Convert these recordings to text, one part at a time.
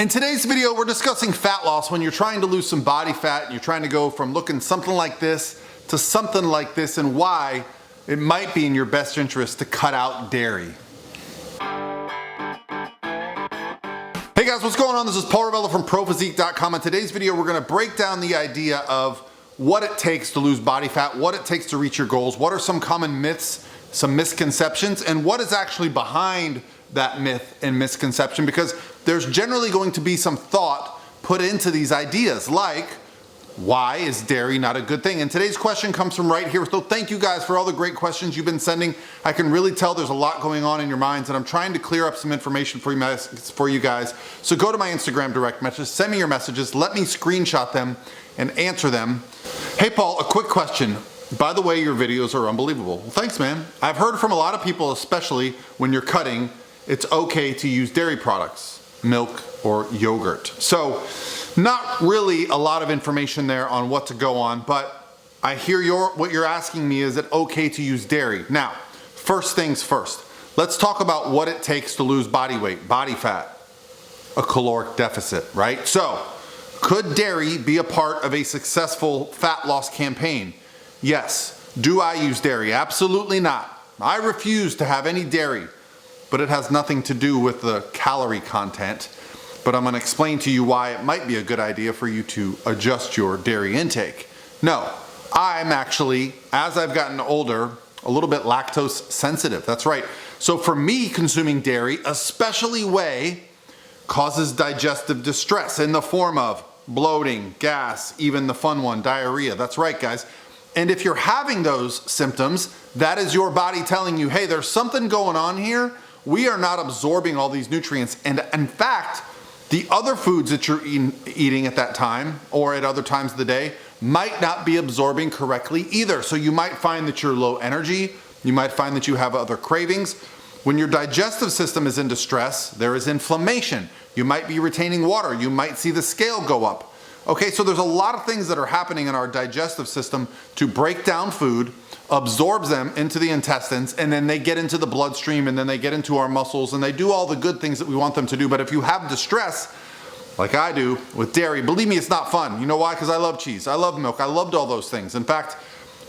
In today's video, we're discussing fat loss when you're trying to lose some body fat and you're trying to go from looking something like this to something like this, and why it might be in your best interest to cut out dairy. Hey guys, what's going on? This is Paul Ravella from ProPhysique.com. In today's video, we're gonna break down the idea of what it takes to lose body fat, what it takes to reach your goals, what are some common myths, some misconceptions, and what is actually behind that myth and misconception, because there's generally going to be some thought put into these ideas, like, why is dairy not a good thing? And today's question comes from right here. So thank you guys for all the great questions you've been sending. I can really tell there's a lot going on in your minds, and I'm trying to clear up some information for you guys. So go to my Instagram direct message, send me your messages, let me screenshot them and answer them. Hey Paul, a quick question. By the way, your videos are unbelievable. Well, thanks, man. I've heard from a lot of people, especially when you're cutting, it's okay to use dairy products, milk or yogurt. So not really a lot of information there on what to go on, but I hear what you're asking me, is it okay to use dairy? Now, first things first, let's talk about what it takes to lose body weight, body fat, a caloric deficit, right? So could dairy be a part of a successful fat loss campaign? Yes. Do I use dairy? Absolutely not. I refuse to have any dairy, but it has nothing to do with the calorie content. But I'm going to explain to you why it might be a good idea for you to adjust your dairy intake. No, I'm actually, as I've gotten older, a little bit lactose sensitive. That's right. So for me, consuming dairy, especially whey, causes digestive distress in the form of bloating, gas, even the fun one, diarrhea. That's right, guys. And if you're having those symptoms, that is your body telling you, hey, there's something going on here. We are not absorbing all these nutrients. And in fact, the other foods that you're eating at that time or at other times of the day might not be absorbing correctly either. So you might find that you're low energy. You might find that you have other cravings. When your digestive system is in distress, there is inflammation. You might be retaining water. You might see the scale go up. Okay, so there's a lot of things that are happening in our digestive system to break down food, absorbs them into the intestines, and then they get into the bloodstream, and then they get into our muscles, and they do all the good things that we want them to do. But if you have distress, like I do with dairy, believe me, it's not fun. You know why? Because I love cheese, I love milk, I loved all those things. In fact,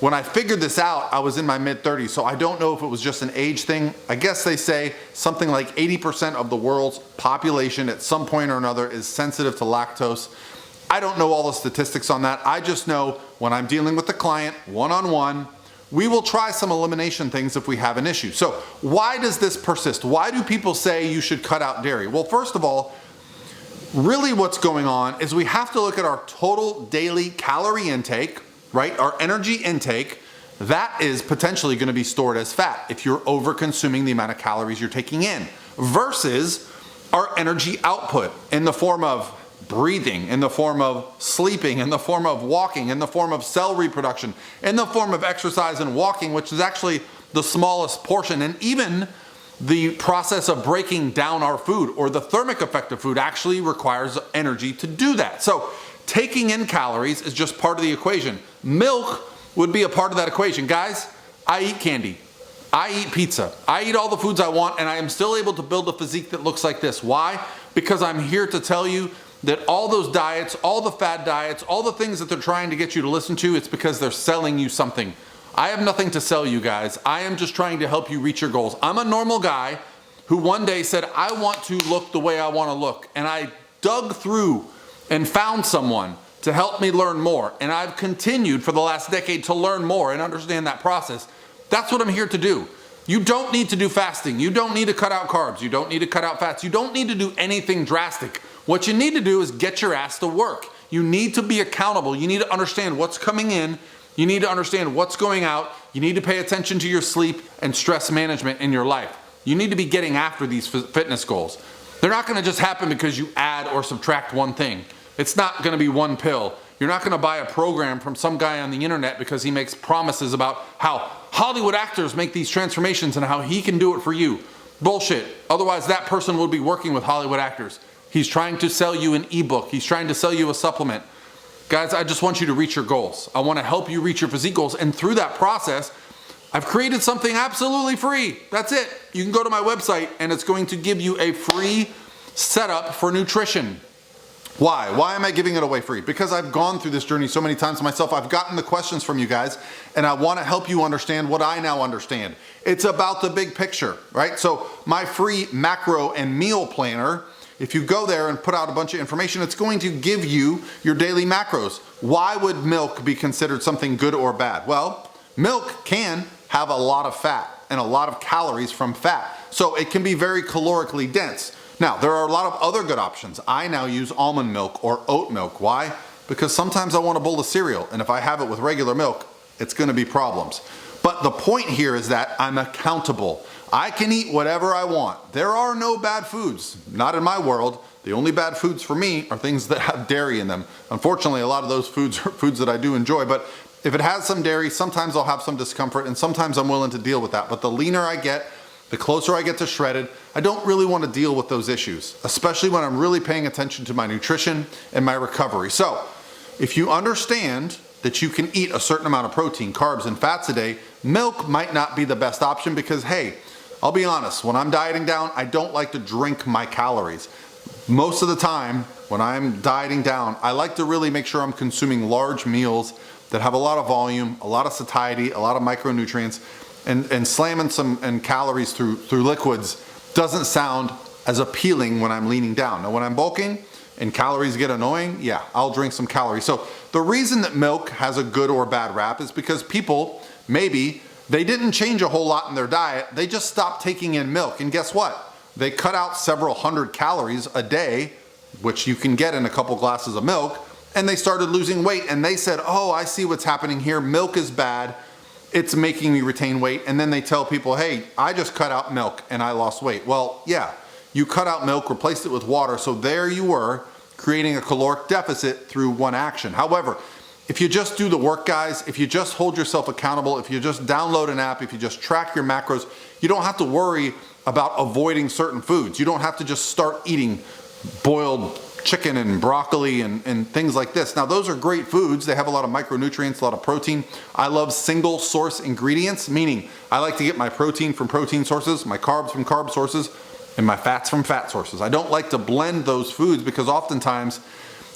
when I figured this out, I was in my mid-30s, so I don't know if it was just an age thing. I guess they say something like 80% of the world's population at some point or another is sensitive to lactose. I don't know all the statistics on that. I just know when I'm dealing with the client one-on-one, we will try some elimination things if we have an issue. So why does this persist? Why do people say you should cut out dairy? Well, first of all, really what's going on is we have to look at our total daily calorie intake, right? Our energy intake, that is potentially going to be stored as fat if you're over consuming the amount of calories you're taking in, versus our energy output in the form of breathing, in the form of sleeping, in the form of walking, in the form of cell reproduction, in the form of exercise and walking, which is actually the smallest portion. And even the process of breaking down our food, or the thermic effect of food, actually requires energy to do that. So taking in calories is just part of the equation. Milk would be a part of that equation. Guys, I eat candy. I eat pizza. I eat all the foods I want, and I am still able to build a physique that looks like this. Why? Because I'm here to tell you that all those diets, all the fad diets, all the things that they're trying to get you to listen to, it's because they're selling you something. I have nothing to sell you guys. I am just trying to help you reach your goals. I'm a normal guy who one day said, I want to look the way I want to look. And I dug through and found someone to help me learn more. And I've continued for the last decade to learn more and understand that process. That's what I'm here to do. You don't need to do fasting. You don't need to cut out carbs. You don't need to cut out fats. You don't need to do anything drastic. What you need to do is get your ass to work. You need to be accountable. You need to understand what's coming in. You need to understand what's going out. You need to pay attention to your sleep and stress management in your life. You need to be getting after these fitness goals. They're not going to just happen because you add or subtract one thing. It's not going to be one pill. You're not going to buy a program from some guy on the internet because he makes promises about how Hollywood actors make these transformations and how he can do it for you. Bullshit. Otherwise, that person would be working with Hollywood actors. He's trying to sell you an ebook. He's trying to sell you a supplement. Guys, I just want you to reach your goals. I want to help you reach your physique goals. And through that process, I've created something absolutely free. That's it. You can go to my website and it's going to give you a free set up for nutrition. Why? Why am I giving it away free? Because I've gone through this journey so many times myself. I've gotten the questions from you guys, and I want to help you understand what I now understand. It's about the big picture, right? So my free macro and meal planner, if you go there and put out a bunch of information, it's going to give you your daily macros. Why would milk be considered something good or bad? Well, milk can have a lot of fat and a lot of calories from fat. So it can be very calorically dense. Now, there are a lot of other good options. I now use almond milk or oat milk. Why? Because sometimes I want a bowl of cereal, and if I have it with regular milk, it's gonna be problems. But the point here is that I'm accountable. I can eat whatever I want. There are no bad foods, not in my world. The only bad foods for me are things that have dairy in them. Unfortunately, a lot of those foods are foods that I do enjoy, but if it has some dairy, sometimes I'll have some discomfort, and sometimes I'm willing to deal with that. But the leaner I get, the closer I get to shredded, I don't really want to deal with those issues, especially when I'm really paying attention to my nutrition and my recovery. So, if you understand that you can eat a certain amount of protein, carbs, and fats a day, milk might not be the best option because, hey, I'll be honest, when I'm dieting down, I don't like to drink my calories. Most of the time, when I'm dieting down, I like to really make sure I'm consuming large meals that have a lot of volume, a lot of satiety, a lot of micronutrients, and slamming some calories through liquids doesn't sound as appealing when I'm leaning down. Now when I'm bulking and calories get annoying, yeah, I'll drink some calories. So the reason that milk has a good or bad rap is because people, maybe, they didn't change a whole lot in their diet, they just stopped taking in milk. And guess what? They cut out several hundred calories a day, which you can get in a couple glasses of milk, and they started losing weight. And they said, oh, I see what's happening here. Milk is bad. It's making me retain weight. And then they tell people, hey, I just cut out milk and I lost weight. Well, yeah, you cut out milk, replaced it with water. So there you were, creating a caloric deficit through one action. However, if you just do the work, guys, if you just hold yourself accountable, if you just download an app, if you just track your macros, you don't have to worry about avoiding certain foods. You don't have to just start eating boiled chicken and broccoli and things like this. Now, those are great foods. They have a lot of micronutrients, a lot of protein. I love single source ingredients, meaning I like to get my protein from protein sources, my carbs from carb sources, and my fats from fat sources. I don't like to blend those foods because oftentimes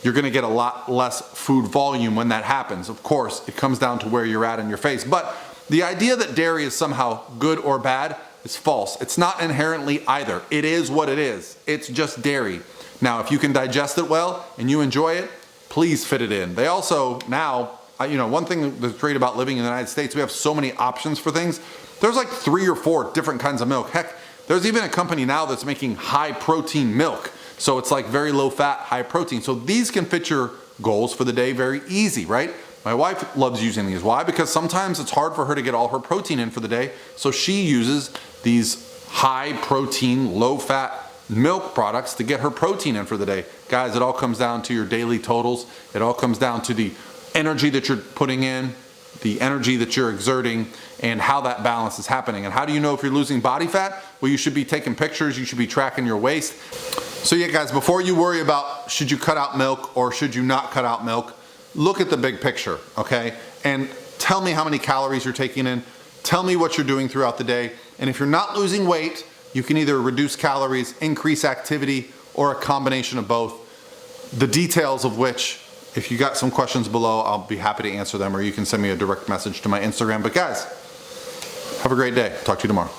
you're gonna get a lot less food volume when that happens. Of course, it comes down to where you're at in your face. But the idea that dairy is somehow good or bad is false. It's not inherently either. It is what it is. It's just dairy. Now, if you can digest it well and you enjoy it, please fit it in. They also now, one thing that's great about living in the United States, we have so many options for things. There's like 3 or 4 different kinds of milk. Heck, there's even a company now that's making high protein milk. So it's like very low fat, high protein. So these can fit your goals for the day very easy, right? My wife loves using these. Why? Because sometimes it's hard for her to get all her protein in for the day. So she uses these high protein, low fat milk products to get her protein in for the day. Guys, it all comes down to your daily totals. It all comes down to the energy that you're putting in, the energy that you're exerting, and how that balance is happening. And how do you know if you're losing body fat? Well, you should be taking pictures, you should be tracking your waist. So yeah, guys, before you worry about should you cut out milk or should you not cut out milk, look at the big picture, okay? And tell me how many calories you're taking in. Tell me what you're doing throughout the day. And if you're not losing weight, you can either reduce calories, increase activity, or a combination of both. The details of which, if you got some questions below, I'll be happy to answer them, or you can send me a direct message to my Instagram. But guys, have a great day. Talk to you tomorrow.